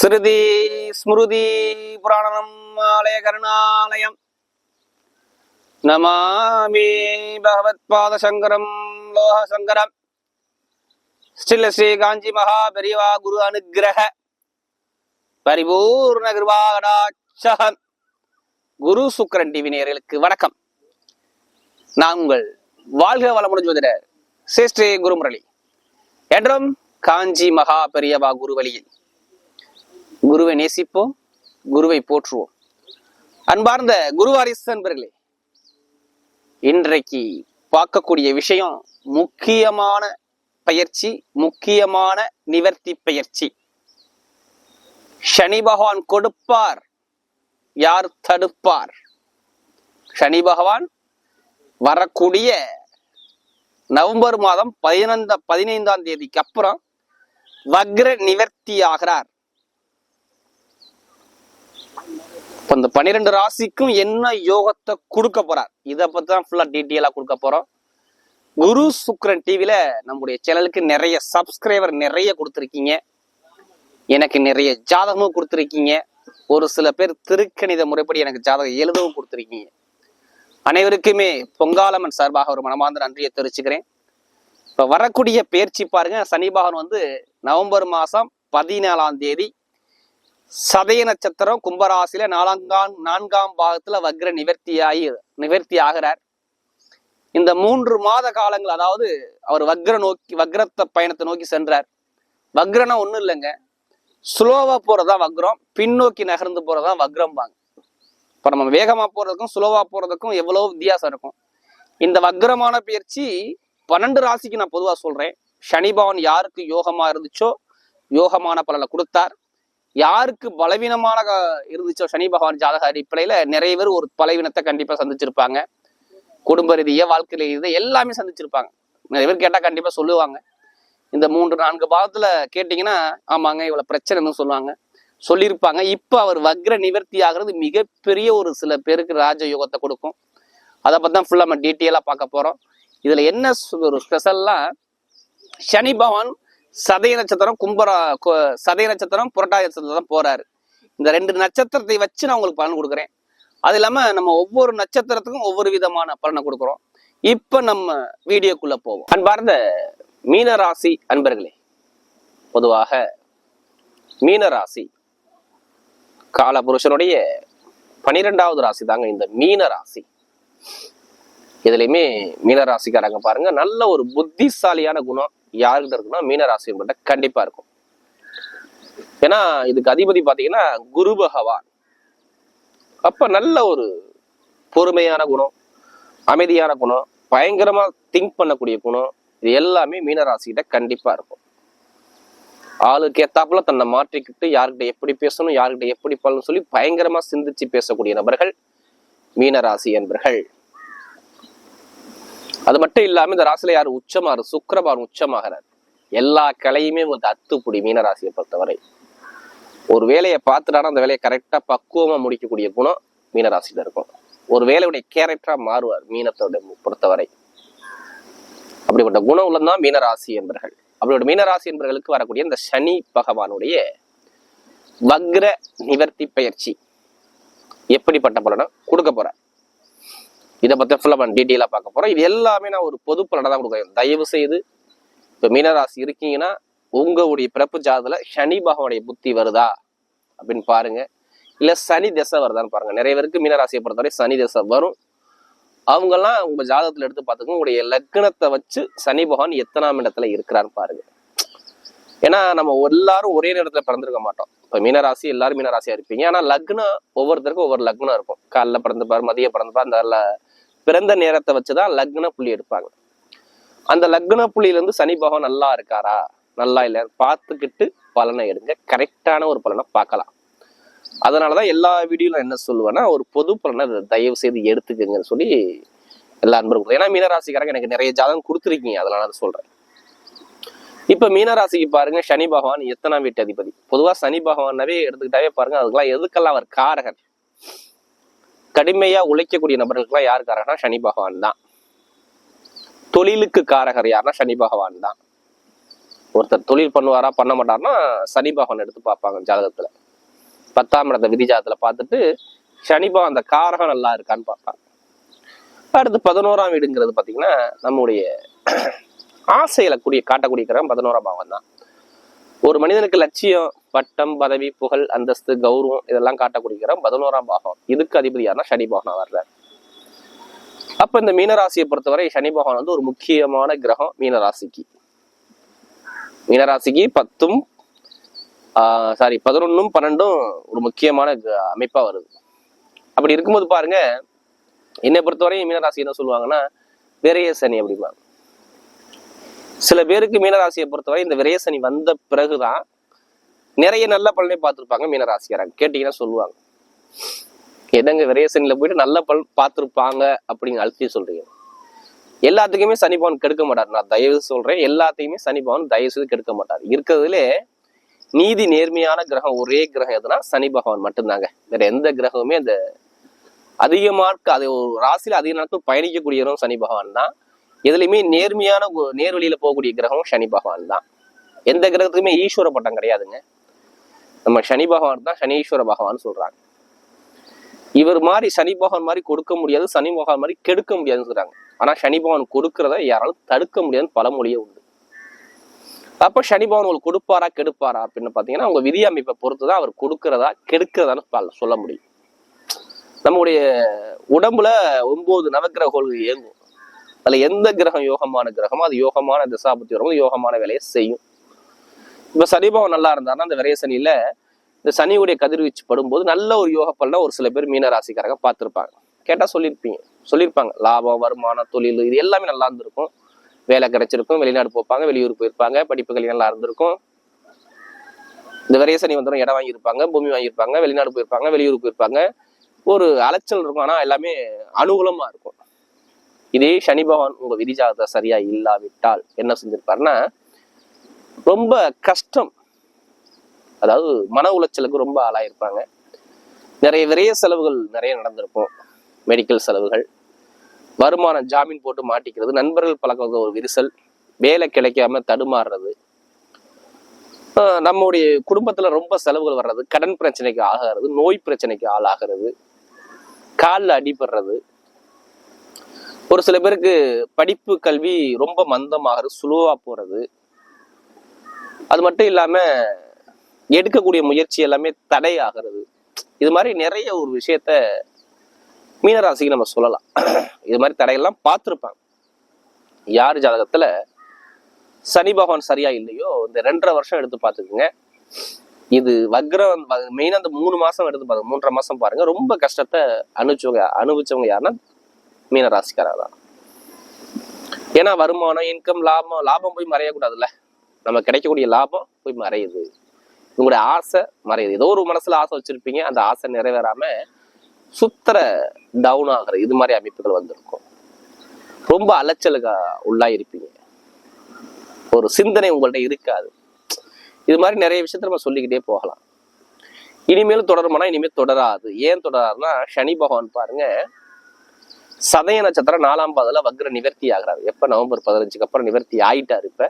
ஸ்ருதி ஸ்மிருதி புராணம் ஆலய கருணாலயம் நமாமி பகவத் பாத சங்கரம் லோக சங்கரம் ஸ்ரீல ஸ்ரீ காஞ்சி மகா பெரியவா குரு அனுகிரக பரிபூர்ண கிருபாகடாட்சகம். குரு சுக்கிரன் டிவி நேயர்களுக்கு வணக்கம். நான் உங்கள் வாழ்க வளமுடன் ஜோதிடர் ஸ்ரீ குருமுரளி என்றும் காஞ்சி மகா பெரியவா குரு வழியில் குருவை நேசிப்போம், குருவை போற்றுவோம். அன்பார்ந்த குருவாரிசு நண்பர்களே, இன்றைக்கு பார்க்கக்கூடிய விஷயம் முக்கியமான பயிற்சி, முக்கியமான நிவர்த்தி பயிற்சி. சனி பகவான் கொடுப்பார், யார் தடுப்பார்? சனி பகவான் வரக்கூடிய நவம்பர் மாதம் 15ஆம் தேதிக்கு அப்புறம் வக்ர நிவர்த்தி ஆகிறார். இந்த 12 ராசிக்கும் என்ன யோகத்தை கொடுக்க போறார், இதை பத்தி தான் ஃபுல்லா டீட்டெயிலா கொடுக்க போறோம். குரு சுக்கிரன் டிவில நம்முடைய சேனலுக்கு நிறைய சப்ஸ்கிரைபர் நிறைய கொடுத்துருக்கீங்க, எனக்கு நிறைய ஜாதகமும் கொடுத்துருக்கீங்க. ஒரு சில பேர் திருக்கணித முறைப்படி எனக்கு ஜாதகம் எழுதவும் கொடுத்துருக்கீங்க. அனைவருக்குமே பொங்காலம்மன் சார்பாக ஒரு மனமார்ந்த நன்றியை தெரிவிச்சுக்கிறேன். இப்ப வரக்கூடிய பயிற்சி பாருங்க, சனி பகவான் நவம்பர் மாசம் 14ஆம் தேதி சதய நட்சத்திரம் கும்பராசியில 4ஆம் பாகத்துல வக்ர நிவர்த்தி ஆகிறார். இந்த 3 மாத காலங்கள், அதாவது அவர் வக்ரத்தை பயணத்தை நோக்கி சென்றார். வக்ரனா ஒண்ணும் இல்லைங்க, ஸ்லோவா போறதா வக்ரம், பின்னோக்கி நகர்ந்து போறதா வக்ரம் பாங்க. இப்ப நம்ம வேகமா போறதுக்கும் ஸ்லோவா போறதுக்கும் எவ்வளவு வித்தியாசம் இருக்கும். இந்த வக்ரமான பயிற்சி 12 ராசிக்கு நான் பொதுவா சொல்றேன். சனி பகவான் யாருக்கு யோகமா இருந்துச்சோ யோகமான பலனை கொடுத்தார். யாருக்கு பலவீனமான இருந்துச்சோ சனி பகவான் ஜாதக அடிப்படையில நிறைய பேர் ஒரு பலவீனத்தை கண்டிப்பா சந்திச்சிருப்பாங்க. குடும்ப ரீதியா, வாழ்க்கை ரீதியா எல்லாமே சந்திச்சிருப்பாங்க. நிறைய பேர் கேட்டா கண்டிப்பா சொல்லுவாங்க. இந்த 3-4 பாகத்துல கேட்டீங்கன்னா ஆமாங்க இவ்வளவு பிரச்சனைன்னு சொல்லுவாங்க, சொல்லியிருப்பாங்க. இப்ப அவர் வக்ர நிவர்த்தி ஆகிறது மிகப்பெரிய ஒரு சில பேருக்கு ராஜ யோகத்தை கொடுக்கும். அதை பத்தி தான் ஃபுல்லா நம்ம டீட்டெயிலா பார்க்க போறோம். இதுல என்ன ஒரு ஸ்பெஷல்லா, சனி பகவான் சதய நட்சத்திரம் சதய நட்சத்திரம் புரட்டாதி நட்சத்திரம் தான் போறாரு. இந்த 2 நட்சத்திரத்தை வச்சு நான் உங்களுக்கு பலன் கொடுக்குறேன். அது இல்லாம நம்ம ஒவ்வொரு நட்சத்திரத்துக்கும் ஒவ்வொரு விதமான பலனை கொடுக்குறோம். இப்ப நம்ம வீடியோக்குள்ள போவோம். அன்பார்ந்த மீனராசி அன்பர்களே, பொதுவாக மீனராசி காலபுருஷனுடைய 12வது ராசி தாங்க இந்த மீனராசி. இதுலயுமே மீனராசிக்காரங்க பாருங்க, நல்ல ஒரு புத்திசாலியான குணம் யாருக்கிட்ட இருக்குன்னா மீனராசி கண்டிப்பா இருக்கும். ஏன்னா இதுக்கு அதிபதி பாத்தீங்கன்னா குரு பகவான். அப்ப நல்ல ஒரு பொறுமையான குணம், அமைதியான குணம், பயங்கரமா திங்க் பண்ணக்கூடிய குணம், இது எல்லாமே மீனராசிகிட்ட கண்டிப்பா இருக்கும். ஆளுக்கு ஏத்தாப்புல தன்னை மாற்றிக்கிட்டு யாருக்கிட்ட எப்படி பேசணும், யாருக்கிட்ட எப்படி பலன்னு சொல்லி பயங்கரமா சிந்திச்சு பேசக்கூடிய நபர்கள் மீனராசி என்பர்கள். அது மட்டும் இல்லாம இந்த ராசியில யாரு உச்சமாறு, சுக்கிரபகவான் உச்சமாகிறார். எல்லா கலையுமே உங்களுக்கு அத்துப்படி மீனராசியை பொறுத்தவரை. ஒரு வேலையை பார்த்துட்டானா அந்த வேலையை கரெக்டா பக்குவமா முடிக்கக்கூடிய குணம் மீனராசியில இருக்கும். ஒரு வேலையுடைய கேரக்டரா மாறுவார் மீனத்தோட பொறுத்தவரை. அப்படிப்பட்ட குணம் உள்ளதான் மீனராசி என்பர்கள். அப்படிப்பட்ட மீனராசி என்பர்களுக்கு வரக்கூடிய இந்த சனி பகவானுடைய வக்ர நிவர்த்தி பயிற்சி எப்படிப்பட்ட பலனை கொடுக்க போற, இதை பத்தி ஃபுல்லா டீட்டெயிலா பார்க்க போறோம். இது எல்லாமே நான் ஒரு பொது பலனை தான் கொடுக்குறேன். தயவு செய்து இப்ப மீனராசி இருக்கீங்கன்னா உங்களுடைய பிறப்பு ஜாதத்துல சனி பகவானுடைய புத்தி வருதா அப்படின்னு பாருங்க, இல்ல சனி திசை வருதான்னு பாருங்க. நிறைய பேருக்கு மீனராசியை பொறுத்தவரை சனி திசை வரும். அவங்கெல்லாம் உங்க ஜாதகத்துல எடுத்து பார்த்துக்கோங்க, உங்களுடைய லக்னத்தை வச்சு சனி பகவான் எத்தனாம் இடத்துல இருக்கிறான்னு பாருங்க. ஏன்னா நம்ம எல்லாரும் ஒரே நேரத்துல பிறந்திருக்க மாட்டோம். இப்ப மீனராசி எல்லாரும் மீனராசியா இருப்பீங்க, ஆனா லக்னம் ஒவ்வொருத்தருக்கும் ஒவ்வொரு லக்னம் இருக்கும். காலைல பிறந்துப்பாரு, மதியம் பிறந்துப்பாரு, அந்த பிறந்த நேரத்தை வச்சுதான் லக்ன புள்ளி எடுப்பாங்க. அந்த லக்ன புள்ளியில இருந்து சனி பகவான் நல்லா இருக்காரா நல்லா இல்ல பார்த்துக்கிட்டு பலனை எடுங்க. கரெக்டான ஒரு பலனை பார்க்கலாம். அதனாலதான் எல்லா வீடியோல என்ன சொல்லுவேன்னா, ஒரு பொது பலனை தயவு செய்து எடுத்துக்கங்கன்னு சொல்லி எல்லா அன்பர்களும். ஏன்னா மீனராசிக்காரங்க எனக்கு நிறைய ஜாதகம் கொடுத்துருக்கீங்க, அதனால அதை சொல்றேன். இப்ப மீனராசிக்கு பாருங்க, சனி பகவான் எத்தனாம் வீட்டு அதிபதி. பொதுவா சனி பகவானவே எடுத்துக்கிட்டாவே பாருங்க, அதுக்கெல்லாம் எதுக்கெல்லாம் அவர் காரகர். கடுமையா உழைக்கக்கூடிய நபர்களுக்கெல்லாம் யார் காரகர்னா சனி பகவான் தான். தொழிலுக்கு காரகர் யாருன்னா சனி பகவான் தான். ஒருத்தர் தொழில் பண்ணுவாரா பண்ண மாட்டாருன்னா சனி பகவான் எடுத்து பார்ப்பாங்க ஜாதகத்துல. 10ஆம் இடத்த விதி ஜாதகத்துல பார்த்துட்டு சனி பகவான் அந்த காரகம் நல்லா இருக்கான்னு பார்ப்பாங்க. அடுத்து 11ஆம் வீடுங்கிறது பாத்தீங்கன்னா நம்முடைய ஆசையில காட்டக்கூடிய கிரகம் 11ஆம் பாவம் தான். ஒரு மனிதனுக்கு லட்சியம், பட்டம், பதவி, புகழ், அந்தஸ்து, கௌரவம் இதெல்லாம் காட்டக்கூடிய கிரகம் 11ஆம் பாகம். இதுக்கு அதிபதி யாருன்னா சனி பகவான் வர்றார். அப்ப இந்த மீனராசியை பொறுத்தவரை சனி பகவான் வந்து ஒரு முக்கியமான கிரகம் மீனராசிக்கு. மீனராசிக்கு 10ம் 11ம் 12ம் ஒரு முக்கியமான அமைப்பா வருது. அப்படி இருக்கும்போது பாருங்க, என்னை பொறுத்தவரையும் மீனராசி என்ன சொல்லுவாங்கன்னா விரய சனி அப்படிம்பாங்க. சில பேருக்கு மீனராசியை பொறுத்தவரை இந்த விரய சனி வந்த பிறகுதான் நிறைய நல்ல பலனை பார்த்துருப்பாங்க மீனராசிக்காரங்க. கேட்டீங்கன்னா சொல்லுவாங்க, என்னங்க விரய சனியில போயிட்டு நல்ல பலன் பார்த்துருப்பாங்க அப்படின்னு அழுத்தி சொல்றீங்க. எல்லாத்துக்குமே சனி பகவான் கெடுக்க மாட்டார். நான் தயவு சொல்றேன், எல்லாத்தையுமே சனி பகவான் தயவு செய்து கெடுக்க மாட்டார். இருக்கிறதுலே நீதி நேர்மையான கிரகம் ஒரே கிரகம் எதுனா சனி பகவான் மட்டும்தாங்க. வேற எந்த கிரகமுமே அந்த அதிகமாக அது ஒரு ராசியில அதிக நாட்கள் பயணிக்கக்கூடியவரும் சனி பகவான் தான். எதுலையுமே நேர்மையான நேர்வழியில போகக்கூடிய கிரகம் சனி பகவான் தான். எந்த கிரகத்துக்குமே ஈஸ்வர பட்டம் கிடையாதுங்க. நம்ம சனி பகவான் தான் சனீஸ்வர பகவான் சொல்றாங்க. இவர் மாதிரி சனி பகவான் மாதிரி கொடுக்க முடியாது, சனி பகவான் மாதிரி கெடுக்க முடியாதுன்னு சொல்றாங்க. ஆனா சனி பகவான் கொடுக்கறத யாராலும் தடுக்க முடியாதுன்னு பழமொழியே உண்டு. அப்ப சனி பகவான் உங்களுக்கு கொடுப்பாரா கெடுப்பாரா அப்படின்னு பாத்தீங்கன்னா உங்க விதி அமைப்பை பொறுத்துதான் அவர் கொடுக்கறதா கெடுக்கிறதான்னு சொல்ல முடியும். நம்முடைய உடம்புல 9 நவக்கிரகங்கள் இயங்கும். அதுல எந்த கிரகம் யோகமான கிரகமோ அது யோகமான திசாபுத்தி வரும்போது யோகமான வேலையை செய்யும். இப்ப சனி பகவான் நல்லா இருந்தாருன்னா அந்த விரைய சனியில இந்த சனியுடைய கதிர்வீச்சு படும்போது நல்ல ஒரு யோக பலனா ஒரு சில பேர் மீனராசிக்காரங்க பார்த்துருப்பாங்க. கேட்டா சொல்லியிருப்பாங்க லாபம், வருமானம், தொழில் இது எல்லாமே நல்லா இருந்திருக்கும். வேலை கிடைச்சிருக்கும், வெளிநாடு போப்பாங்க, வெளியூர் போயிருப்பாங்க, படிப்புகள் நல்லா இருந்திருக்கும். இந்த விரைய சனி வந்தோம் இடம் வாங்கியிருப்பாங்க, பூமி வாங்கியிருப்பாங்க, வெளிநாடு போயிருப்பாங்க, வெளியூர் போயிருப்பாங்க. ஒரு அலைச்சல் இருக்கும், ஆனா எல்லாமே அனுகூலமா இருக்கும். இதே சனி பகவான் உங்க விதிஜாதத்தை சரியா இல்லாவிட்டால் என்ன செஞ்சிருப்பாருன்னா ரொம்ப கஷ்டம், அதாவது மன உளைச்சலுக்கு ரொம்ப ஆளாயிருப்பாங்க. நிறைய விரைய செலவுகள் நிறைய நடந்திருக்கும். மெடிக்கல் செலவுகள், வருமானம் ஜாமீன் போட்டு மாட்டிக்கிறது, நண்பர்கள் பழக்கம் ஒரு விரிசல், வேலை கிடைக்காம தடுமாறுறது, நம்முடைய குடும்பத்துல ரொம்ப செலவுகள் வர்றது, கடன் பிரச்சனைக்கு ஆகிறது, நோய் பிரச்சனைக்கு ஆளாகிறது, காலில் அடிபடுறது, ஒரு சில பேருக்கு படிப்பு கல்வி ரொம்ப மந்தமாகிறது, சுலுவா போறது, அது மட்டும் இல்லாம எடுக்கக்கூடிய முயற்சி எல்லாமே தடை ஆகிறது. இது மாதிரி நிறைய ஒரு விஷயத்த மீனராசிக்கு நம்ம சொல்லலாம். இது மாதிரி தடையெல்லாம் பார்த்துருப்பாங்க. யார் ஜாதகத்துல சனி பகவான் சரியா இல்லையோ இந்த 2.5 வருஷம் எடுத்து பார்த்துக்குங்க. இது வக்ரம் மெயினா அந்த 3 மாசம் எடுத்து பாருங்க, 3.5 மாசம் பாருங்க. ரொம்ப கஷ்டத்தை அனுபவிச்சவங்க யாருன்னா மீனராசிக்காரா தான். ஏன்னா வருமானம், இன்கம், லாபம் போய் மறையக்கூடாதுல்ல. நம்ம கிடைக்கக்கூடிய லாபம் போய் மறையுது, உங்களுடைய ஆசை மறையுது. ஏதோ ஒரு மனசுல ஆசை வச்சிருப்பீங்க, அந்த ஆசை நிறைவேறாம சுத்தர டவுன் ஆகுறது, இது மாதிரி அமைப்புகள் வந்திருக்கும். ரொம்ப அலைச்சலுக்கு உள்ளாயிருப்பீங்க, ஒரு சிந்தனை உங்கள்ட்ட இருக்காது. இது மாதிரி நிறைய விஷயத்த நம்ம சொல்லிக்கிட்டே போகலாம். இனிமேலும் தொடருமானா இனிமேல் தொடராது. ஏன் தொடராதுன்னா சனி பகவான் பாருங்க சதய நட்சத்திரம் 4ஆம் பாதத்துல வக்ர நிவர்த்தி ஆகிறாரு. எப்ப நவம்பர் 15க்கு அப்புறம் நிவர்த்தி ஆயிட்டாரு. இப்ப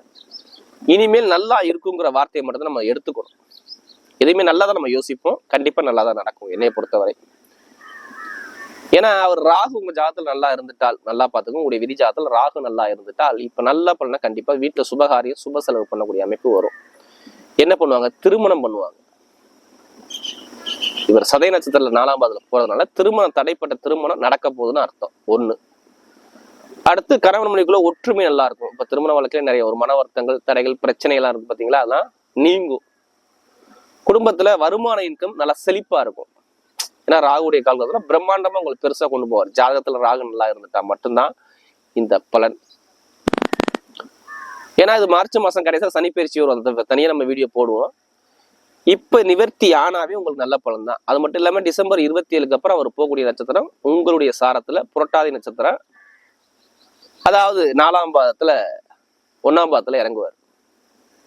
இனிமேல் நல்லா இருக்குங்கிற வார்த்தையை மட்டும் நம்ம எடுத்துக்கணும். எதுவுமே நல்லாதான் நம்ம யோசிப்போம், கண்டிப்பா நல்லாதான் நடக்கும் என்னைய பொறுத்தவரை. ஏன்னா அவர் ராகு உங்க ஜாதத்துல நல்லா இருந்துட்டால், நல்லா பார்த்துக்கும், உங்களுடைய விதி ஜாதத்துல ராகு நல்லா இருந்துட்டால் இப்ப நல்லா பண்ணா கண்டிப்பா வீட்டுல சுபகாரியம் சுப செலவு பண்ணக்கூடிய அமைப்பு வரும். என்ன பண்ணுவாங்க, திருமணம் பண்ணுவாங்க. இவர் சதய நட்சத்திரத்துல 4ஆம் பாதத்துல போறதுனால திருமணம், தடைப்பட்ட திருமணம் நடக்க போகுதுன்னு அர்த்தம். 1. அடுத்து கணவன் மனைவிக்குள்ள ஒற்றுமை நல்லா இருக்கும். இப்ப திருமண வழக்கில நிறைய ஒரு மன வருத்தங்கள், தடைகள், பிரச்சனை எல்லாம் இருக்கு பாத்தீங்களா, அதெல்லாம் நீங்கும். குடும்பத்துல வருமான இன்கம் நல்லா செழிப்பா இருக்கும். ஏன்னா ராகுடைய காலத்துல பிரம்மாண்டமா உங்களுக்கு பெருசா கொண்டு போவார். ஜாதகத்துல ராகு நல்லா இருந்துட்டா மட்டும்தான் இந்த பலன். ஏன்னா இது மார்ச் மாசம் கடைசியா சனி பயிற்சி வரும், தனியா நம்ம வீடியோ போடுவோம். இப்ப நிவர்த்தி ஆனாவே உங்களுக்கு நல்ல பலன் தான். அது மட்டும் இல்லாம டிசம்பர் 27க்கு அப்புறம் அவர் போகக்கூடிய நட்சத்திரம் உங்களுடைய சாரத்துல புரட்டாதி நட்சத்திரம், அதாவது 4ஆம் பாதத்துல 1ஆம் பாதத்துல இறங்குவார்.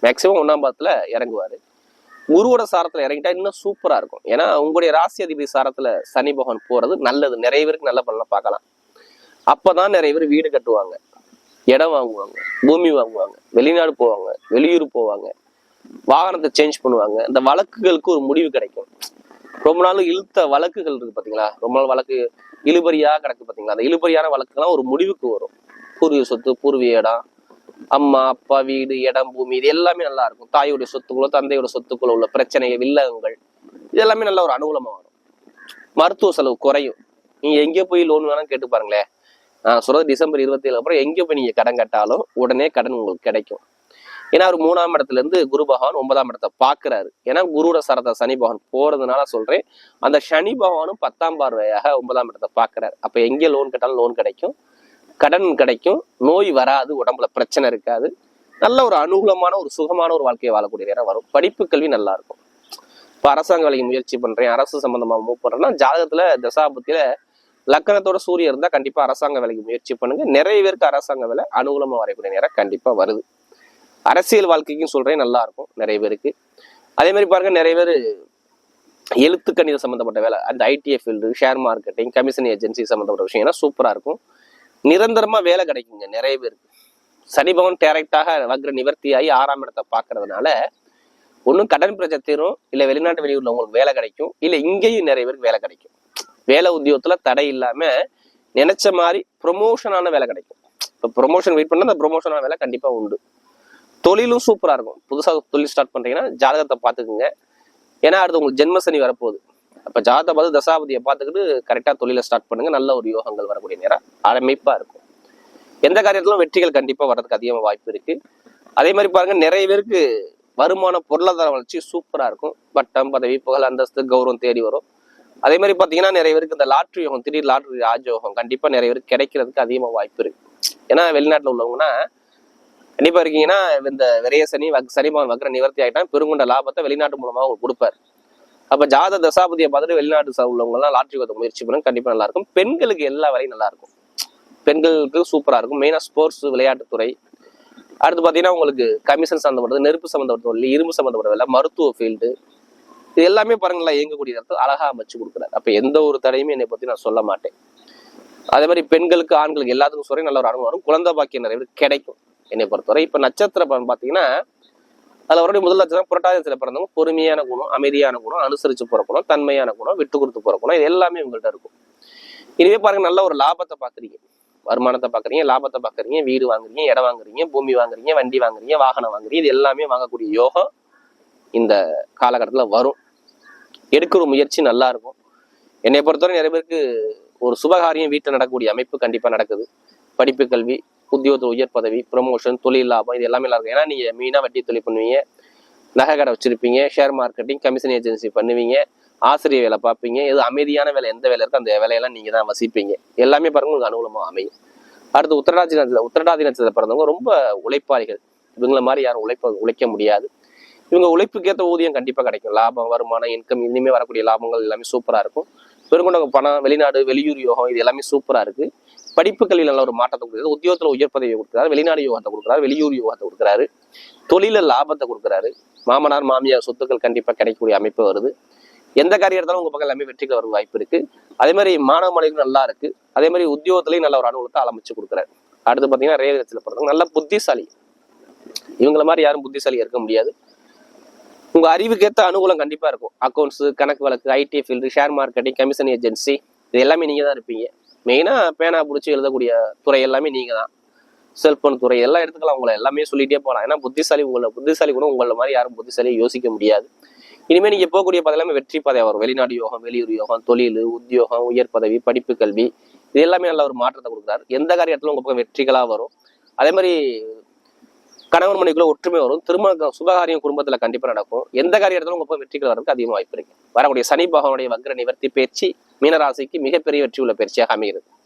மேக்சிமம் 1ஆம் பாதத்துல இறங்குவாரு. குருவோட சாரத்துல இறங்கிட்டா இன்னும் சூப்பரா இருக்கும். ஏன்னா உங்களுடைய ராசி அதிபதி சாரத்துல சனி பகவான் போறது நல்லது. நிறைய பேருக்கு நல்ல பலனை பார்க்கலாம். அப்பதான் நிறைய பேர் வீடு கட்டுவாங்க. இடம் வாங்குவாங்க, பூமி வாங்குவாங்க, வெளிநாடு போவாங்க, வெளியூர் போவாங்க, வாகனத்தை சேஞ்ச் பண்ணுவாங்க. இந்த வழக்குகளுக்கு ஒரு முடிவு கிடைக்கும். ரொம்ப நாள் இழுத்த வழக்குகள் இருக்கு பாத்தீங்களா, ரொம்ப நாள் வழக்கு இழுபறியா கிடக்கு பாத்தீங்களா, அந்த இழுபறியான வழக்குலாம் ஒரு முடிவுக்கு வரும். பூர்வீக சொத்து, பூர்வீக இடம், அம்மா அப்பா வீடு, இடம், பூமி, இது எல்லாமே நல்லா இருக்கும். தாயுடைய சொத்துக்களோ தந்தையோட சொத்துக்களோ உள்ள பிரச்சனைகள், வில்லகங்கள், இது எல்லாமே நல்ல ஒரு அனுகூலமா வரும். மருத்துவ செலவு குறையும். நீங்க எங்க போய் லோன் வேணாலும் கேட்டு பாருங்களேன். நான் சொல்றது டிசம்பர் 27 அப்புறம் எங்க போய் நீங்க கடன் கட்டாலும் உடனே கடன் உங்களுக்கு கிடைக்கும். ஏன்னா அவர் 3ஆம் இடத்துல இருந்து குரு பகவான் 9ஆம் இடத்தை பாக்குறாரு. ஏன்னா குருட சரத சனி பகவான் போறதுனால சொல்றேன். அந்த சனி பகவானும் 10ஆம் பார்வையாக 9ஆம் இடத்தை பாக்குறாரு. அப்ப எங்க லோன் கேட்டாலும் லோன் கிடைக்கும், கடன் கிடைக்கும், நோய் வராது, உடம்புல பிரச்சனை இருக்காது, நல்ல ஒரு அனுகூலமான ஒரு சுகமான ஒரு வாழ்க்கையை வாழக்கூடிய நேரம் வரும். படிப்பு கல்வி நல்லா இருக்கும். இப்ப அரசாங்க வேலைக்கு முயற்சி பண்றேன், அரசு சம்பந்தமா மூவ் பண்றேன்னா ஜாதகத்துல தசாபத்தில லக்கணத்தோட சூரியன் இருந்தா கண்டிப்பா அரசாங்க வேலைக்கு முயற்சி பண்ணுங்க. நிறைய பேருக்கு அரசாங்க வேலை அனுகூலமா வரக்கூடிய நேரம் கண்டிப்பா வருது. அரசியல் வாழ்க்கைக்கும் சொல்றேன், நல்லா இருக்கும் நிறைய பேருக்கு. அதே மாதிரி பாருங்க, நிறைய பேர் எழுத்து கணிதம் சம்பந்தப்பட்ட வேலை, அந்த ITI field, share marketing, commission agency சம்பந்தப்பட்ட விஷயம் சூப்பரா இருக்கும். நிரந்தரமா வேலை கிடைக்குங்க நிறைய பேருக்கு. சனி பகவான் டைரக்டாக வக்ர நிவர்த்தியாகி 6ஆம் இடத்தை பாக்குறதுனால ஒன்றும் கடன் பிரச்சனை தீரும், இல்லை வெளிநாட்டு வெளியூர்ல உங்களுக்கு வேலை கிடைக்கும், இல்லை இங்கேயும் நிறைய பேருக்கு வேலை கிடைக்கும். வேலை உத்தியோகத்துல தடை இல்லாம நினைச்ச மாதிரி ப்ரொமோஷனான வேலை கிடைக்கும். இப்போ ப்ரொமோஷன் வெயிட் பண்ணா அந்த ப்ரொமோஷனான வேலை கண்டிப்பா உண்டு. தொழிலும் சூப்பரா இருக்கும். புதுசா தொழில் ஸ்டார்ட் பண்றீங்கன்னா ஜாதகத்தை பார்த்துக்குங்க. ஏன்னா அடுத்து உங்களுக்கு ஜென்ம சனி வரப்போகுது. அப்ப ஜாதகத்தை பார்த்து தசாபதியை பார்த்துக்கிட்டு கரெக்டா தொழிலை ஸ்டார்ட் பண்ணுங்க. நல்ல ஒரு யோகங்கள் வரக்கூடிய நேரம் அமைப்பா இருக்கும். எந்த காரியத்திலும் வெற்றிகள் கண்டிப்பா வர்றதுக்கு அதிகமா வாய்ப்பு இருக்கு. அதே மாதிரி பாருங்க, நிறைய பேருக்கு வருமானம், பொருளாதார வளர்ச்சி சூப்பரா இருக்கும். பட்டம், பதவி, புகழ், அந்தஸ்து, கௌரவம் தேடி வரும். அதே மாதிரி பாத்தீங்கன்னா நிறைய பேருக்கு இந்த லாட்ரி யோகம், திடீர் லாட்ரி ராஜயோகம் கண்டிப்பா நிறைய பேருக்கு கிடைக்கிறதுக்கு அதிகமா வாய்ப்பு இருக்கு. ஏன்னா வெளிநாட்டுல உள்ளவங்கன்னா கண்டிப்பா இருக்கீங்கன்னா, இந்த விரைய சனி சனிபகவான் வக்ர நிவர்த்தி ஆகிட்டா பெருங்குண்ட லாபத்தை வெளிநாட்டு மூலமா உங்களுக்கு கொடுப்பாரு. அப்ப ஜாத தசாபதியை பார்த்துட்டு வெளிநாட்டு உள்ளவங்க எல்லாம் லாட்ரி யோகத்தை முயற்சி பண்ணுங்க, கண்டிப்பா நல்லா இருக்கும். பெண்களுக்கு எல்லா வேலையும் நல்லா இருக்கும். பெண்களுக்கு சூப்பரா இருக்கும். மெயினா ஸ்போர்ட்ஸ், விளையாட்டுத்துறை, அடுத்து பாத்தீங்கன்னா உங்களுக்கு கமிஷன் சம்பந்தப்பட்டது, நெருப்பு சம்பந்தப்பட்ட, இரும்பு சம்பந்தப்பட்ட வேலை, மருத்துவ ஃபீல்டு, இது எல்லாமே பாருங்களா இயங்கக்கூடிய இடத்துல அழகா அமைச்சு கொடுக்குறாரு. அப்ப எந்த ஒரு தடையுமே என்னை பத்தி நான் சொல்ல மாட்டேன். அதே மாதிரி பெண்களுக்கு, ஆண்களுக்கு எல்லாத்துக்கும் சொல்றேன், நல்ல ஒரு அனுபவம் வரும். குழந்தை பாக்கியம் நிறைய பேர் கிடைக்கும் என்னை பொறுத்தவரை. இப்ப நட்சத்திர பலன் பாத்தீங்கன்னா, அதுல அவருடைய முதல் நட்சத்திரம் புரட்டாதி நட்சத்திரம் பிறந்தவங்க பொறுமையான குணம், அமைதியான குணம், அனுசரிச்சு போற குணம், தன்மையான குணம், விட்டு கொடுத்து போற குணம், இது எல்லாமே உங்கள்கிட்ட இருக்கும். இதுவே பாருங்க, நல்ல ஒரு லாபத்தை பாக்குறீங்க, வருமானத்தை பாக்குறீங்க, லாபத்தை பாக்குறீங்க, வீடு வாங்குறீங்க, இடம் வாங்குறீங்க, பூமி வாங்குறீங்க, வண்டி வாங்குறீங்க, வாகனம் வாங்குறீங்க, இது எல்லாமே வாங்கக்கூடிய யோகம் இந்த காலகட்டத்துல வரும். எடுக்கிற முயற்சி நல்லா இருக்கும். என்னை பொறுத்தவரை நிறைய பேருக்கு ஒரு சுபகாரியம் வீட்டில் நடக்கக்கூடிய அமைப்பு கண்டிப்பா நடக்குது. படிப்பு, கல்வி, உத்தியோக உயர் பதவி, ப்ரொமோஷன், தொழில் லாபம், இது எல்லாமே நல்லா இருக்கும். ஏன்னா நீங்க மீனா வட்டி தொழில் பண்ணுவீங்க, நகை கடை வச்சிருப்பீங்க, ஷேர் மார்க்கெட்டிங், கமிஷன் ஏஜென்சி பண்ணுவீங்க, ஆசிரியர் வேலை பார்ப்பீங்க. எது அமைதியான வேலை, எந்த வேலை இருக்கோ அந்த வேலையெல்லாம் நீங்க தான் வசிப்பீங்க. எல்லாமே பாருங்க உங்களுக்கு அனுகூலமா அமையும். அடுத்து உத்திரட்டாதி நட்சத்திரம் பிறந்தவங்க ரொம்ப உழைப்பாளிகள். இவங்கள மாதிரி யாரும் உழைக்க முடியாது. இவங்க உழைப்புக்கேற்ற ஊதியம் கண்டிப்பா கிடைக்கும். லாபம், வருமானம், இன்கம், இனிமே வரக்கூடிய லாபங்கள் எல்லாமே சூப்பரா இருக்கும். பெருங்கொண்ட பணம், வெளிநாடு, வெளியூர் யோகம், இது எல்லாமே சூப்பரா இருக்கு. படிப்பு கல்வியில் நல்ல ஒரு மாற்றத்தை கொடுக்குறாரு. உத்தியோகத்துல உயர் பதவியை கொடுக்குறாரு, வெளிநாடு யோகத்தை கொடுக்குறாரு, வெளியூர் யோகத்தை கொடுக்குறாரு, தொழில லாபத்தை கொடுக்குறாரு. மாமனார் மாமியார் சொத்துக்கள் கண்டிப்பா கிடைக்கக்கூடிய அமைப்பு வருது. எந்த காரியம் எடுத்தாலும் உங்க பக்கம் எல்லாமே வெற்றிக்கு வர வாய்ப்பு இருக்கு. அதே மாதிரி மாணவ மாணவிகள் நல்லா இருக்கு. அதே மாதிரி உத்தியோகத்திலையும் நல்ல ஒரு அனுகூலத்தை ஆரம்பிச்சு கொடுக்குறாரு. அடுத்து பாத்தீங்கன்னா ரேவதியில பிறந்தவங்க நல்ல புத்திசாலி. இவங்கள மாதிரி யாரும் புத்திசாலி இருக்க முடியாது. உங்க அறிவுக்கேற்ற அனுகூலம் கண்டிப்பா இருக்கும். அக்கௌண்ட்ஸ், கணக்கு வழக்கு, IT field, share marketing, commission agency, இது எல்லாமே நீங்க தான் இருப்பீங்க. மெயினா பேனா பிடிச்சி எழுதக்கூடிய துறை எல்லாமே நீங்க தான். செல்போன் துறை எல்லாம் எடுத்துக்கலாம். உங்களை எல்லாமே சொல்லிட்டே போகலாம். ஏன்னா புத்திசாலி கூட உங்களை மாதிரி யாரும் புத்திசாலியை யோசிக்க முடியாது. இனிமே நீங்க போகக்கூடிய பாதை எல்லாமே வெற்றி பாதையா வரும். வெளிநாடு யோகம், வெளியூர் யோகம், தொழில், உத்தியோகம், உயர் பதவி, படிப்பு, கல்வி, இது எல்லாமே நல்ல ஒரு மாற்றத்தை கொடுக்குறாரு. எந்த காரியத்துல உங்க பக்கம் வெற்றிகளா வரும். அதே மாதிரி கணவன் மனைவிக்குள்ள ஒற்றுமை வரும். திருமண சுபகாரியம் குடும்பத்துல கண்டிப்பா நடக்கும். எந்த காரியத்திலும் உங்க பக்கம் வெற்றிகள் வரதுக்கு அதிகமாக வாய்ப்பு இருக்கு. வரக்கூடிய சனி பகவானுடைய வக்ர நிவர்த்தி பயிற்சி மீனராசிக்கு மிகப்பெரிய வெற்றி உள்ள பயிற்சியாக அமைகிறது.